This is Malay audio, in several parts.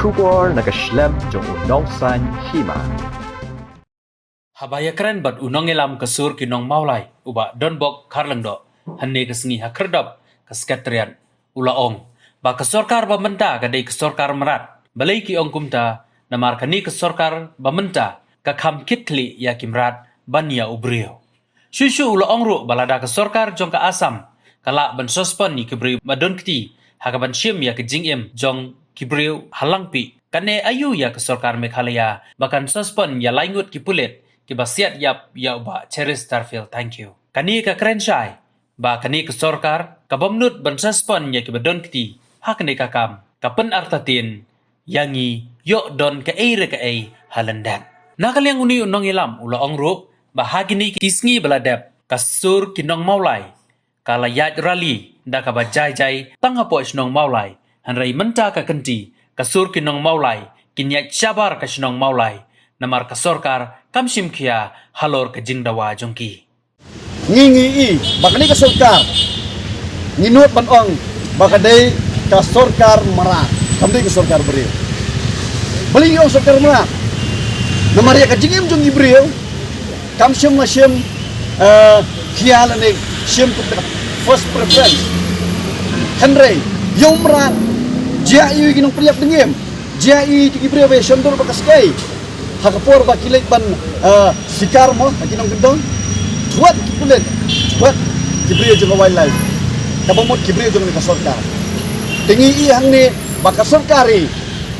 Shubor nakaslem jong unongsan hima. Habaya keren bat unong elam kesur kinong maulai uba donbok karlengdo hanne kesengi hakerdap kesketrian ulaong ba kesorkar bamenta kadai kesorkar merat balai ki ong kumta namar kani kesorkar bamenta kakam kitli ya kimrat bania ubrio shushu ulaong ru balada kesorkar jong ka asam kala ban sospon ni kibri madon kti hakaban shim ya kejingim jong kibriu halangpi kane ayu ya kesorkar Meghalaya bahkan sospon ya laingut kipulit kibasiat yap ya ba Cheris Starfield thank you kani ka krenshai ba kani kesorkar kabamnut ban sospon ya kibadon kti hakne kakam kapen artatin yangi yo don ka ai halandan nakalyang uni unong ilam ula ongrup ba hagini kisngi baladep kasur kinong maulai kala yat rali da ka ba jai tangapo snong maulai hanrai menta ka kenti kasur kinong maulai kinyat sabar ka snong maulai namar kasorkar kamsim kia halor ka jingdawa jongki ngingi i bakani kasorkar nginut banong bakadai kasorkar merak kamdi kasorkar beri beli yung sorkar merak namar ya kajingim jong ibril kamsim masim kia lani sim first preference henry yung merak jia iu ginong priap dengim jia iu ibril be syamdur bakaskai hakapor ba kilit ban sikar mo akinong gendong tuat kipulit tuat kibriyo jong wildlife kabamot kibriyo jong ni kasorkar tingi i hang ni bakasorkari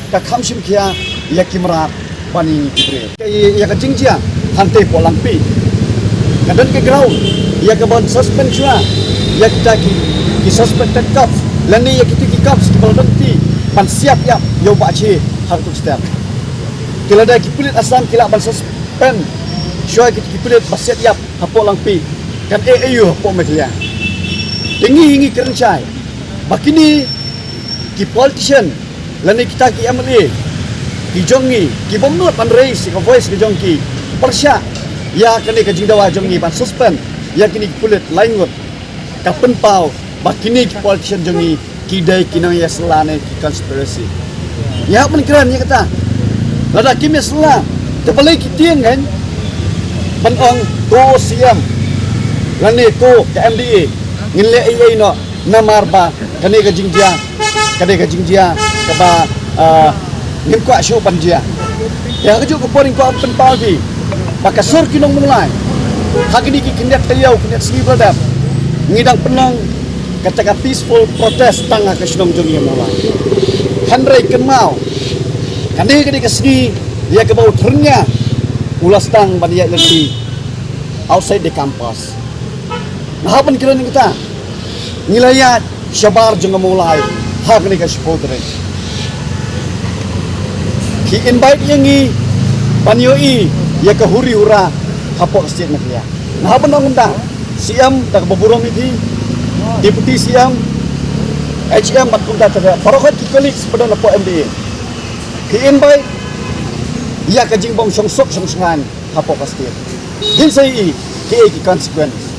ka kamsim kia ya kimrat bani kibriyo kay ya ka jingjia hante po langpi kadan ke ground ya ka ban suspend chua ya kita ki suspended cups lani ya kita ki cups ki balon ti pan siap ya yo ba chi hartu step kila da kipulit asam kila ban suspend syoi kipulit basiat yap hapo langpi kan ayu hapo Meghalaya tinggi hingi kerencai bakini ki politician lani kita ki MLA ki jongi ki bomnut pan raise ki voice ki jongki persya ya kani ka jingdawa jongi ban suspend ya kini kipulit laingut ka penpau bakini ki politician jongi ki dai kinang ya selane ki conspiracy ya men keren ya kata lada kim ya sela tepalai ki tiang kan banong to siam lani ko ka MDA ngile ai no namar ba kani ka jingjia ka ba ngim kwa shu panjia ya ka ju ko poring ko pen palvi baka sur kinong mulai hagini ki kinat tayau kinat sini bradap ngidang penong kata peaceful protest tanga ka sinong jongi mulai handrai kenmau kani ka sini dia ke bau ternya ulas tang baniak lagi outside the campus nah hapan kira ni kita nilayat syabar jeng mulai hak ni ka supporter ki invite yangi panioi ya ke huri hura hapo state Meghalaya nah hapan undang siam tak beburom ini deputy siam HM batkunta tada parokat ki colleagues pada lapo MDA ki invite ia ka jingbong songsok songsangan hapo ka state din sai ki consequence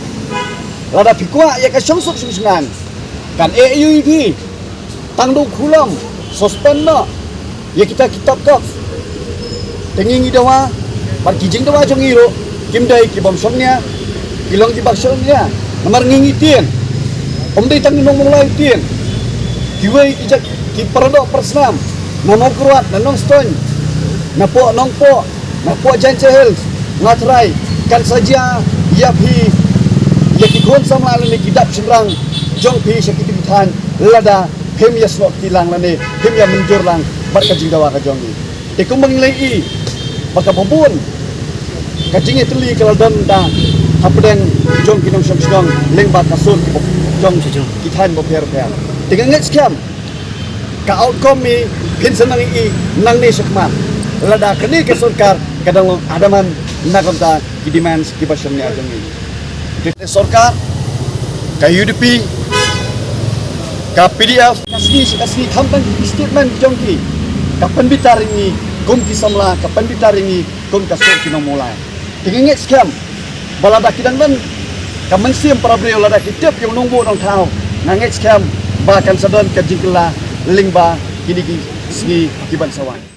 lada pikwa ia ka songsok songsangan kan AUV tangdo kulam suspend no ya kita kitab kaf tengingi dawa par kijing dawa jong iro kimdai ki bom songnya kilong ki baksongnya namar ngingi tien omdai tangino mulai tien kiwai ki parado persnam nanong kuat nanong stone napo nongpo napo Janche Hills ngatrai kan saja ya phi ya ki kon sama lani kidap semrang jong phi sakititan lada hem ya slot tilang lani hem ya menjur lang barka jingdawa ka jongi te kumbang lei baka bobon kajing itli kalau don da hapdeng jong kinong song lengba kasun jong kitan bo per dengan ngat scam ka outcome mi pinsan nang ni sekmat lada kini ke sorkar kadang adaman nakonta ki demands ki basyamnya jongi ke sorkar ka UDP ka PDF kasih kampan statement jongki ka penbitaringi kum ki samla ka penbitaringi kum ka sur kinong mulai tingengit scam balada kidan ban ka mensim para beliau lada kitip yang nunggu nang tau nangit scam bahkan sadon ka jingla lingba kini segi kibansawan.